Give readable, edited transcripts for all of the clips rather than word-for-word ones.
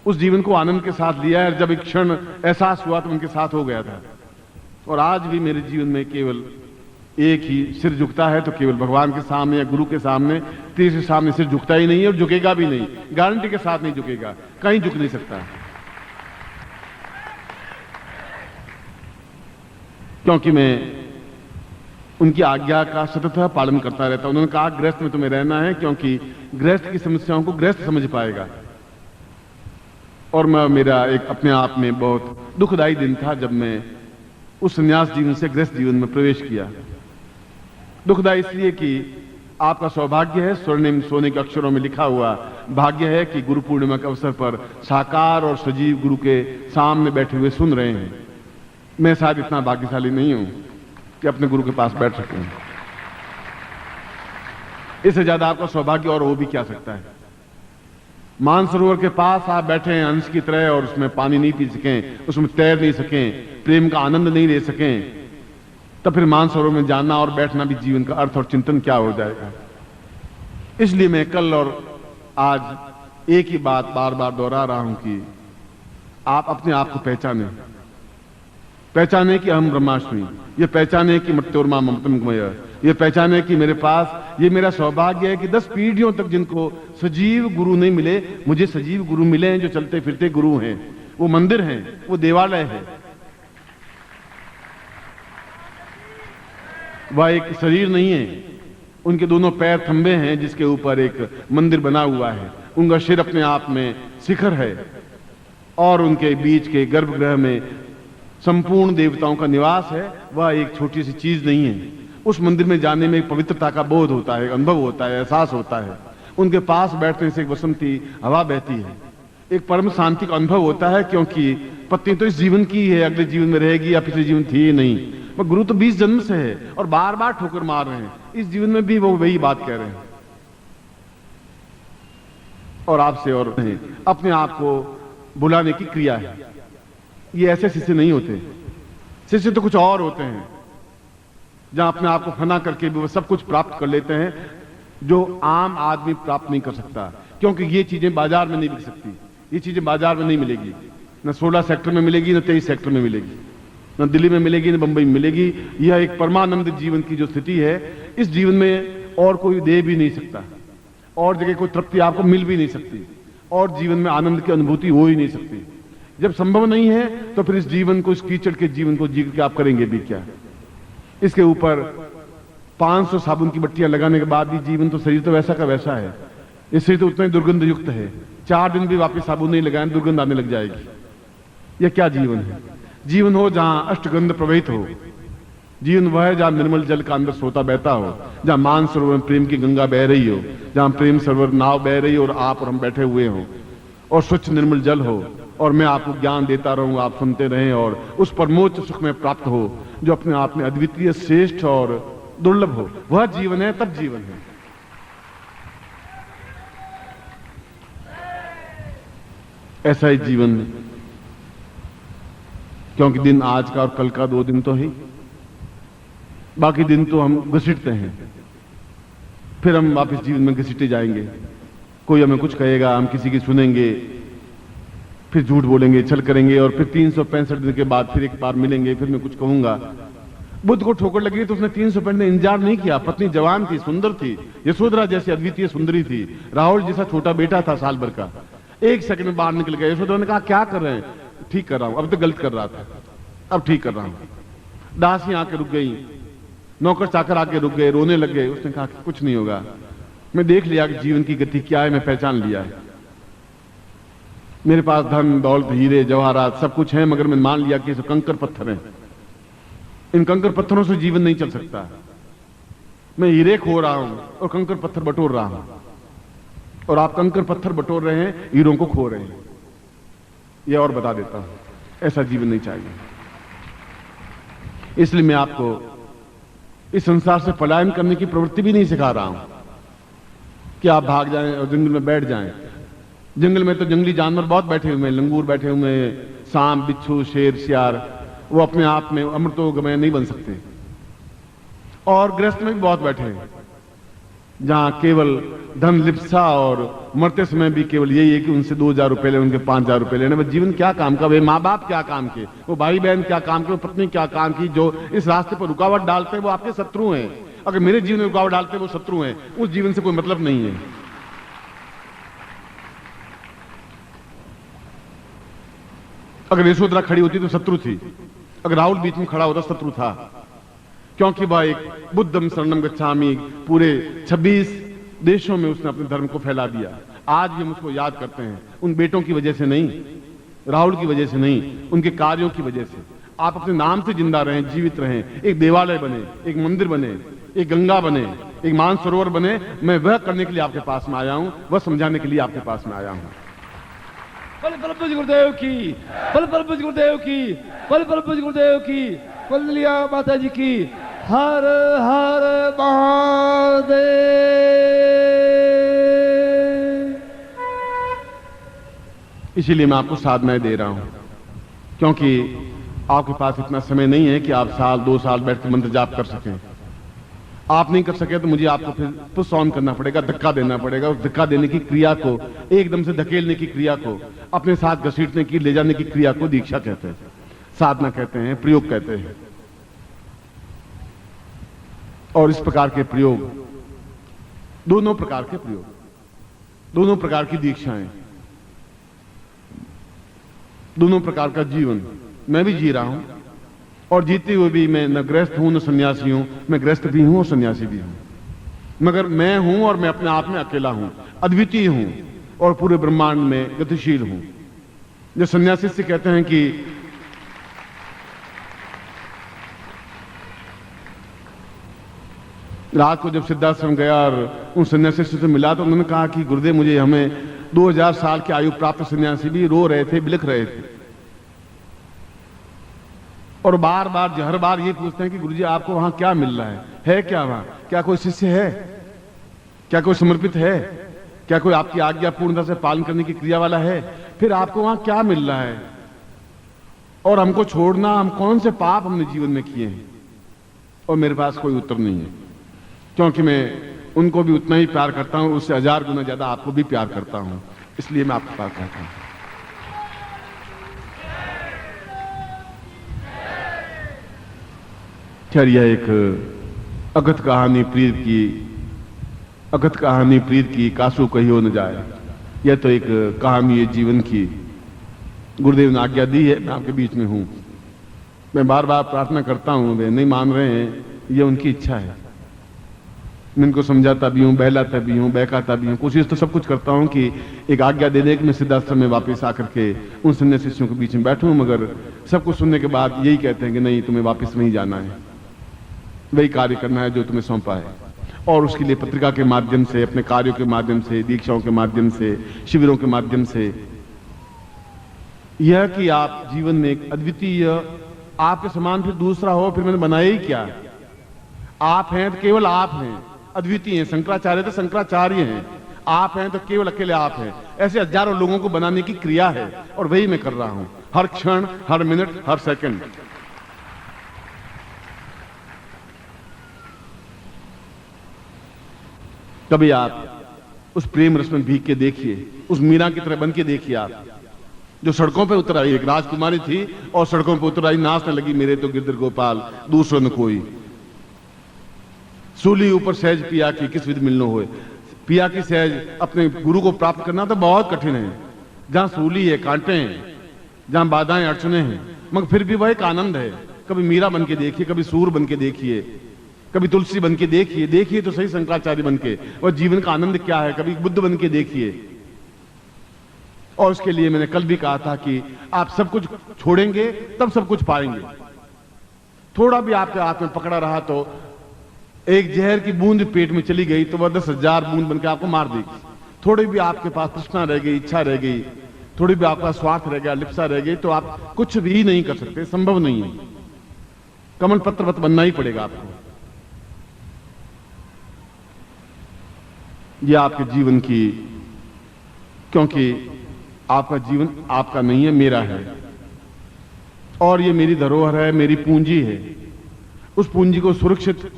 उस जीवन को आनंद के साथ लिया है। जब एक क्षण एहसास हुआ तो उनके साथ हो गया था। और आज भी मेरे जीवन में केवल एक ही सिर झुकता है, तो केवल भगवान के सामने या गुरु के सामने। तीसरे सामने सिर झुकता ही नहीं है और झुकेगा भी नहीं, गारंटी के साथ नहीं झुकेगा, कहीं झुक नहीं सकता। क्योंकि मैं उनकी आज्ञा का सतत पालन करता रहता। उन्होंने कहा गृहस्थ में तुम्हें रहना है, क्योंकि गृहस्थ की समस्याओं को गृहस्थ समझ पाएगा। और मेरा एक अपने आप में बहुत दुखदायी दिन था जब मैं उस संन्यास जीवन से गृहस्थ जीवन में प्रवेश किया। दुखदायी इसलिए कि आपका सौभाग्य है, स्वर्णिम सोने के अक्षरों में लिखा हुआ भाग्य है कि गुरु पूर्णिमा के अवसर पर साकार और सजीव गुरु के सामने बैठे हुए सुन रहे हैं। मैं शायद इतना भाग्यशाली नहीं हूं कि अपने गुरु के पास बैठ सकूं। इससे ज्यादा आपका सौभाग्य और हो भी क्या सकता है। मानसरोवर के पास आप बैठे हैं हंस की तरह, और उसमें पानी नहीं पी सकें, उसमें तैर नहीं सकें, प्रेम का आनंद नहीं ले सकें, तब फिर मानसरोवर में जाना और बैठना भी जीवन का अर्थ और चिंतन क्या हो जाएगा। इसलिए मैं कल और आज एक ही बात बार बार दोहरा रहा हूं कि आप अपने आप को पहचानें। पहचाने कि हम ब्रह्माष्टमी, ये पहचाने कि मृत्योर्मा ममतमगमय, ये पहचाने कि मेरे पास ये मेरा सौभाग्य है कि 10 पीढ़ियों तक जिनको सजीव गुरु नहीं मिले, मुझे सजीव गुरु मिले हैं जो चलते फिरते गुरु हैं। वो मंदिर हैं, वो देवालय है, वह एक शरीर नहीं है। उनके दोनों पैर थंबे हैं जिसके ऊपर एक मंदिर बना हुआ है। उनका सिर अपने आप में शिखर है, और उनके बीच के गर्भगृह में संपूर्ण देवताओं का निवास है। वह एक छोटी सी चीज नहीं है। उस मंदिर में जाने में एक पवित्रता का बोध होता है, अनुभव होता है, एहसास होता है। उनके पास बैठने से एक बसंती हवा बहती है, एक परम शांति का अनुभव होता है, क्योंकि पत्नी तो इस जीवन की है, अगले जीवन में रहेगी या पिछले जीवन थी ही नहीं। पर गुरु तो 20 जन्म से है और बार बार ठोकर मार रहे हैं। इस जीवन में भी वो वही बात कह रहे हैं। और आपसे और नहीं, अपने आप को बुलाने की क्रिया है। ये ऐसे शिष्य नहीं होते। शिष्य तो कुछ और होते हैं, जहां अपने आप को फना करके भी वो सब कुछ प्राप्त कर लेते हैं जो आम आदमी प्राप्त नहीं कर सकता। क्योंकि ये चीजें बाजार में नहीं बिक सकती, ये चीजें बाजार में नहीं मिलेगी। न 16 सेक्टर में मिलेगी, न 23 सेक्टर में मिलेगी, न दिल्ली में मिलेगी, न बंबई में मिलेगी। यह एक परमानंद जीवन की जो स्थिति है, इस जीवन में और कोई दे भी नहीं सकता, और जगह कोई तृप्ति आपको मिल भी नहीं सकती, और जीवन में आनंद की अनुभूति हो ही नहीं सकती। जब संभव नहीं है तो फिर इस जीवन को, इस कीचड़ के जीवन को जी के आप करेंगे भी क्या। इसके ऊपर 500 साबुन की बट्टियां लगाने के बाद भी जीवन तो, शरीर तो वैसा का वैसा है। इस शरीर तो उतना ही दुर्गंध युक्त है। 4 दिन भी वापस साबुन नहीं लगाएं, दुर्गंध आने लग जाएगी। यह क्या जीवन है। जीवन हो जहां अष्टगंध प्रवहित हो। जीवन वह है जहां निर्मल जल का अंदर सोता बहता हो, जहां मान सरोवर में प्रेम की गंगा बह रही हो, जहां प्रेम सरोवर नाव बह रही हो और आप और हम बैठे हुए हो, और स्वच्छ निर्मल जल हो, और मैं आपको ज्ञान देता रहूं, आप सुनते रहें, और उस परमोच्च सुख में प्राप्त हो जो अपने आप में अद्वितीय, श्रेष्ठ और दुर्लभ हो। वह जीवन है, तब जीवन है। ऐसा ही जीवन, क्योंकि दिन आज का और कल का 2 दिन तो ही, बाकी दिन तो हम घसीटते हैं, फिर हम वापस जीवन में घसीटे जाएंगे। कोई हमें कुछ कहेगा, हम किसी की सुनेंगे, फिर झूठ बोलेंगे, छल करेंगे, और फिर 365 दिन के बाद फिर एक बार मिलेंगे, फिर मैं कुछ कहूंगा। बुद्ध को ठोकर लगी तो उसने 365 दिन इंतजार नहीं किया। पत्नी जवान थी, सुंदर थी, यशोधरा जैसी अद्वितीय सुंदरी थी, राहुल जैसा छोटा बेटा था साल भर का। 1 सेकंड में बाहर निकल गया। यशोधरा ने कहा क्या कर रहे हैं। ठीक कर रहा हूं, अब तो गलत कर रहा था, अब ठीक कर रहा हूं। दासी आके रुक गई, नौकर चाकर आके रुक गए, रोने लग गए। उसने कहा कि कुछ नहीं होगा, मैं देख लिया कि जीवन की गति क्या है, मैं पहचान लिया है। मेरे पास धन दौलत, हीरे जवाहरात सब कुछ है, मगर मैं मान लिया कि ये कंकर पत्थर हैं। इन कंकर पत्थरों से जीवन नहीं चल सकता। मैं हीरे खो रहा हूं और कंकर पत्थर बटोर रहा हूं, और आप कंकर पत्थर बटोर रहे हैं, हीरों को खो रहे हैं। यह और बता देता हूं, ऐसा जीवन नहीं चाहिए। इसलिए मैं आपको इस संसार से पलायन करने की प्रवृत्ति भी नहीं सिखा रहा हूं कि आप भाग जाएं और जंगल में बैठ जाएं। जंगल में तो जंगली जानवर बहुत बैठे हुए हैं, लंगूर बैठे हुए हैं, सांप, बिच्छू, शेर, सियार। वो अपने आप में अमृतोगमय नहीं बन सकते। और गृहस्थ में भी बहुत बैठे हैं, जहां केवल धन लिप्सा और मरते समय भी केवल यही है कि उनसे 2,000 रुपए ले, उनके 5,000 रुपए लेने। वो जीवन क्या काम का, वे माँ बाप क्या काम के, वो भाई बहन क्या काम के, वो पत्नी क्या काम की। जो इस रास्ते पर रुकावट डालते हैं वो आपके शत्रु हैं। अगर मेरे जीवन में रुकावट डालते हैं वो शत्रु हैं, उस जीवन से कोई मतलब नहीं है। अगर यशोधरा खड़ी होती तो शत्रु थी, अगर राहुल बीच में खड़ा होता शत्रु था, क्योंकि वह एक बुद्धम शरणम गच्छामि पूरे 26 देशों में उसने अपने धर्म को फैला दिया। आज भी हम उसको याद करते हैं, उन बेटों की वजह से नहीं, राहुल की वजह से नहीं, उनके कार्यों की वजह से। आप अपने नाम से जिंदा रहें, जीवित रहें, एक देवालय बने, एक मंदिर बने, एक गंगा बने, एक मानसरोवर बने। मैं वह करने के लिए आपके पास में आया हूं, वह समझाने के लिए आपके पास में आया हूं। पल पल पूज गुरुदेव की, पल पल पूज गुरुदेव की, पल पल पूज गुरुदेव की, कौशल्या माता जी की। हर हर महादेव। इसीलिए मैं आपको साधनाएं दे रहा हूं, क्योंकि आपके पास इतना समय नहीं है कि आप साल 2 साल बैठ के मंत्र जाप कर सकें। आप नहीं कर सके तो मुझे आपको फिर पुश ऑन करना पड़ेगा, धक्का देना पड़ेगा। उस धक्का देने की क्रिया को, एकदम से धकेलने की क्रिया को, अपने साथ घसीटने की, ले जाने की क्रिया को दीक्षा कहते हैं, साधना कहते हैं, प्रयोग कहते हैं। और इस प्रकार के प्रयोग, दोनों प्रकार के प्रयोग, दोनों प्रकार की दीक्षाएं, दोनों प्रकार का जीवन मैं भी जी रहा हूं, और जीते हुए भी मैं न गृहस्थ हूं न सन्यासी हूं। मैं गृहस्थ भी हूं और सन्यासी भी हूं, मगर मैं हूं और मैं अपने आप में अकेला हूं, अद्वितीय हूं और पूरे ब्रह्मांड में गतिशील हूं। जो सन्यासी से कहते हैं कि रात को जब सिद्धाश्रम गया और उन सन्यासी से मिला तो उन्होंने कहा कि गुरुदेव मुझे, हमें 2000 साल की आयु प्राप्त सन्यासी भी रो रहे थे, बिलख रहे थे, और बार बार हर बार ये पूछते हैं कि गुरुजी आपको वहां क्या मिल रहा है क्या वहां, क्या कोई शिष्य है, क्या कोई समर्पित है, क्या कोई आपकी आज्ञा पूर्णता से पालन करने की क्रिया वाला है, फिर आपको वहां क्या मिल रहा है। और हमको छोड़ना, हम कौन से पाप हमने जीवन में किए हैं। और मेरे पास कोई उत्तर नहीं है, क्योंकि मैं उनको भी उतना ही प्यार करता हूं, उससे 1000 गुना ज्यादा आपको भी प्यार करता हूं। इसलिए मैं आपके पास कहता हूं। खैर, यह एक अगत कहानी प्रीत की, अगत कहानी प्रीत की कासू कहियो न जाए। यह तो एक कहानी है जीवन की, गुरुदेव ने आज्ञा दी है, मैं आपके बीच में हूं। मैं बार बार प्रार्थना करता हूं, वे नहीं मान रहे हैं, यह उनकी इच्छा है। मैं इनको समझाता भी हूं, बहलाता भी हूं, बहकाता भी हूं, कोशिश तो सब कुछ करता हूं कि एक आज्ञा दे दे कि मैं सिद्धाश्रम में वापस आकर के उन सन्यासी शिष्यों के बीच में बैठूं। मगर सब कुछ सुनने के बाद यही कहते हैं कि नहीं, तुम्हें वापस नहीं जाना है, वही कार्य करना है जो तुम्हें सौंपा है। और उसके लिए पत्रिका के माध्यम से, अपने कार्यों के माध्यम से, दीक्षाओं के माध्यम से, शिविरों के माध्यम से, यह कि आप जीवन में एक अद्वितीय, आपके समान फिर दूसरा हो, फिर मैंने बनाया ही क्या। आप हैं तो केवल आप हैं, अद्वितीय हैं। शंकराचार्य तो शंकराचार्य हैं, आप हैं तो केवल अकेले आप हैं। ऐसे हजारों लोगों को बनाने की क्रिया है, और वही मैं कर रहा हूं, हर क्षण, हर मिनट, हर सेकंड। कभी आप उस प्रेम रस में भीग के देखिए, उस मीरा की तरह बन के देखिए आप, जो सड़कों पे उतर आई। एक राजकुमारी थी और सड़कों पे उतर आई, नाचने लगी, मेरे तो गिरधर गोपाल दूसरों न कोई। सूली ऊपर सहज पिया की किस विधि मिलनो होए। पिया की सहज अपने गुरु को प्राप्त करना तो बहुत कठिन है, जहां सूली है, कांटे हैं, जहां बाधाएं अड़चने हैं, मगर फिर भी वह एक आनंद है। कभी मीरा बन के देखिए, कभी सूर बन के देखिए, कभी तुलसी बन के देखिए, देखिए तो सही शंकराचार्य बन के, और जीवन का आनंद क्या है। कभी बुद्ध बन के देखिए। और उसके लिए मैंने कल भी कहा था कि आप सब कुछ छोड़ेंगे तब सब कुछ पाएंगे। थोड़ा भी आपके हाथ में पकड़ा रहा तो एक जहर की बूंद पेट में चली गई तो वह 10,000 बूंद बनकर आपको मार देगी। थोड़ी भी आपके पास तृष्णा रह गई, इच्छा रह गई, थोड़ी भी आपका स्वार्थ रह गया, लिप्सा रह गई, तो आप कुछ भी नहीं कर सकते, संभव नहीं है। कमल पत्रवत बनना ही पड़ेगा आपको। यह आपके जीवन की, क्योंकि आपका जीवन आपका नहीं है, मेरा है, और ये मेरी धरोहर है, मेरी पूंजी है। उस पूंजी को सुरक्षित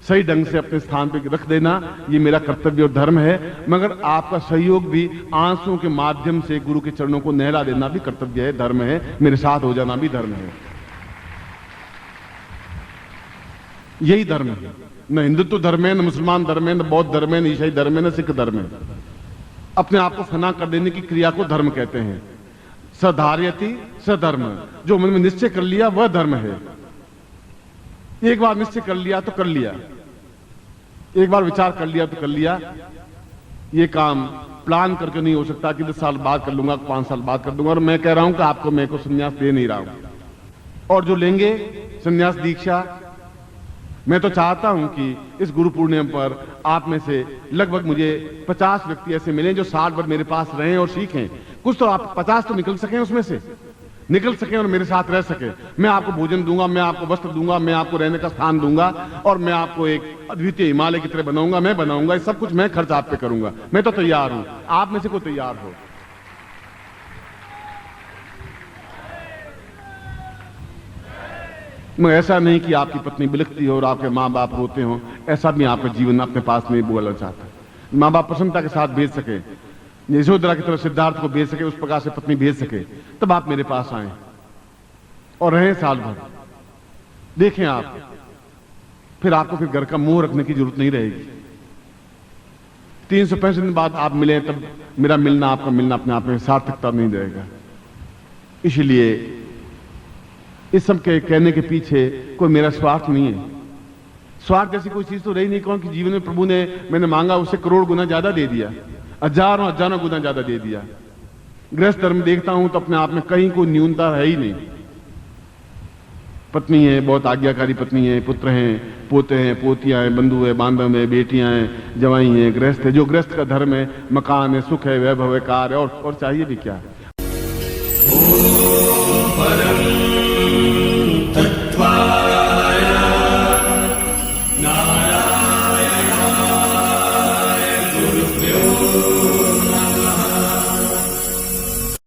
सही ढंग से अपने स्थान पे रख देना, ये मेरा कर्तव्य और धर्म है। मगर आपका सहयोग भी, आंसुओं के माध्यम से गुरु के चरणों को नहला देना भी कर्तव्य है, धर्म है। मेरे साथ हो जाना भी धर्म है। यही धर्म है। न हिंदुत्व धर्म है, न मुसलमान धर्म है, न बौद्ध धर्म है, न ईसाई धर्म है, न सिख धर्म है। अपने आप को फना कर देने की क्रिया को धर्म कहते हैं। सधार्यति सधर्म, जो मन में निश्चय कर लिया वह धर्म है। एक बार निश्चय कर लिया तो कर लिया, एक बार विचार कर लिया तो कर लिया। ये काम प्लान करके नहीं हो सकता कि 10 साल बाद कर लूंगा, 5 साल बाद कर दूंगा। और मैं कह रहा हूं कि आपको मैं को संन्यास दे नहीं रहा हूं। और जो लेंगे संन्यास दीक्षा, मैं तो चाहता हूं कि इस गुरु पूर्णिमा पर आप में से लगभग मुझे 50 व्यक्ति ऐसे मिलें जो 60 बार मेरे पास रहें और सीखें। कुछ तो आप 50 तो निकल सकें, उसमें से निकल सकें और मेरे साथ रह सके। मैं आपको भोजन दूंगा, मैं आपको वस्त्र दूंगा, मैं आपको रहने का स्थान दूंगा, और मैं आपको एक अद्वितीय हिमालय की तरह बनाऊंगा। मैं बनाऊंगा, ये सब कुछ मैं खर्च आप पे करूंगा। मैं तो तैयार हूं, आप में से कोई तैयार हो। मैं ऐसा नहीं कि आपकी पत्नी बिलखती हो और आपके माँ बाप रोते हो, ऐसा भी आपका जीवन अपने पास नहीं बोलना चाहता। माँ बाप प्रसन्नता के साथ भेज सके, यशोधरा की तरह सिद्धार्थ को भेज सके, उस प्रकार से पत्नी भेज सके, तब आप मेरे पास आए और रहें साल भर। देखें आप, फिर आपको फिर घर का मुंह रखने की जरूरत नहीं रहेगी। 365 दिन बाद आप मिले, तब मेरा मिलना, आपका मिलना अपने आप में सार्थकता नहीं रहेगा। इसलिए इस सब के कहने के पीछे कोई मेरा स्वार्थ नहीं है। स्वार्थ जैसी कोई चीज तो रही नहीं। कौन कि जीवन में प्रभु ने, मैंने मांगा उससे करोड़ गुना ज्यादा दे दिया, हजारों हजारों गुना ज्यादा दे दिया। गृहस्थ धर्म देखता हूं तो अपने आप में कहीं कोई न्यूनता है ही नहीं। पत्नी है, बहुत आज्ञाकारी पत्नी है, पुत्र हैं, पोते हैं, पोतियां हैं, बंधु है, बांधव है, बेटियां हैं, जवाई हैं, गृहस्थ है। जो गृहस्थ का धर्म है, मकान है, सुख है, वैभव है, कार है, और चाहिए भी क्या।